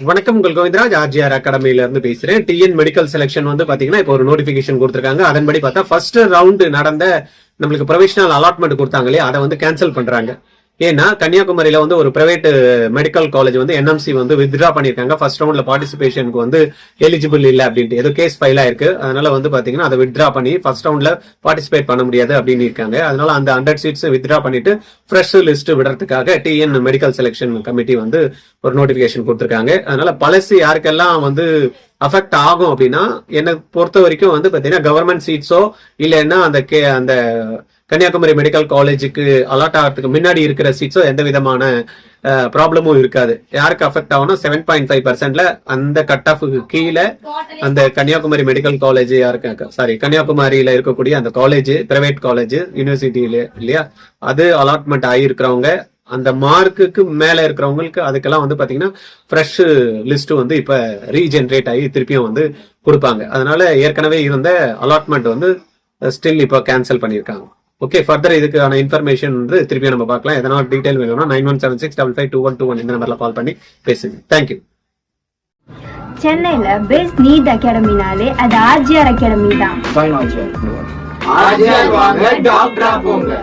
வணக்கம், உங்கள் கோவிந்தராஜ் ஆர்ஜிஆர் அகாடமியில இருந்து பேசுறேன். டிஎன் மெடிக்கல் செலக்ஷன் வந்து பாத்தீங்கன்னா இப்போ ஒரு நோட்டிபிகேஷன் கொடுத்திருக்காங்க. அதன்படி பார்த்தா ஃபர்ஸ்ட் ரவுண்ட் நடந்த நம்மளுக்கு ப்ரொவிஷனல் அலாட்மெண்ட் கொடுத்தாங்க இல்லையா, அதை வந்து கேன்சல் பண்றாங்க. ஏன்னா கன்னியாகுமரியில வந்து ஒரு பிரைவேட் மெடிக்கல் காலேஜ் வந்து என்எம்சி வந்து வித்ட்ரா பண்ணிருக்காங்க. ஃபர்ஸ்ட் ரவுண்ட்ல பார்ட்டிசிபேஷனுக்கு வந்து எலிஜிபிள் இல்ல அப்படின்ட்டு ஏதோ கேஸ் ஃபைல் ஆயிருக்கு. அதனால வந்து பாத்தீங்கன்னா அதை வித்ட்ரா பண்ணி ஃபர்ஸ்ட் ரவுண்ட்ல பார்ட்டிசிபேட் பண்ண முடியாது அப்படின்னு இருக்காங்க. அதனால அந்த 100 சீட்ஸ் வித்ட்ரா பண்ணிட்டு ஃப்ரெஷ் லிஸ்ட் விடுறதுக்காக டிஎன் மெடிக்கல் செலக்ஷன் கமிட்டி வந்து ஒரு நோட்டிபிகேஷன் கொடுத்திருக்காங்க. அதனால பழசு யாருக்கெல்லாம் வந்து அஃபெக்ட் ஆகும் அப்படின்னா, என்னை பொறுத்த வரைக்கும் வந்து பாத்தீங்கன்னா கவர்மெண்ட் சீட்ஸோ இல்லைன்னா அந்த கன்னியாகுமரி மெடிக்கல் காலேஜுக்கு அலாட் ஆகிறதுக்கு முன்னாடி இருக்கிற சீட்ஸோ எந்த விதமான ப்ராப்ளமும் இருக்காது. யாருக்கு அஃபெக்ட் ஆகும்னா 7.5% அந்த கட் ஆஃபுக்கு கீழே அந்த கன்னியாகுமரி மெடிக்கல் காலேஜ் கன்னியாகுமரியில இருக்கக்கூடிய அந்த காலேஜ், பிரைவேட் காலேஜ், யூனிவர்சிட்டியில இல்லையா, அது அலாட்மெண்ட் ஆகியிருக்கிறவங்க, அந்த மார்க்குக்கு மேல இருக்கிறவங்களுக்கு அதுக்கெல்லாம் வந்து பாத்தீங்கன்னா ஃப்ரெஷ் லிஸ்ட் வந்து இப்ப ரீஜெனரேட் ஆகி திருப்பியும் வந்து கொடுப்பாங்க. அதனால ஏற்கனவே இருந்த அலாட்மெண்ட் வந்து ஸ்டில் இப்போ கேன்சல் பண்ணியிருக்காங்க. ஓகே, ஃபர்தர் இதுக்கான இன்ஃபர்மேஷன் வந்து திருப்பியும் நம்ம பார்க்கலாம். எதனா டீடைல் வேணும்னா 9176552121 இந்த நம்பர்ல கால் பண்ணி பேசுங்க. தேங்க்யூ. சென்னையில பெஸ்ட் நீட் அகாடமினாலே அது ஆர்ஜிஆர் அகாடமி தான். ஆர்ஜிஆர் வாங்க, டாக்டரா போங்க.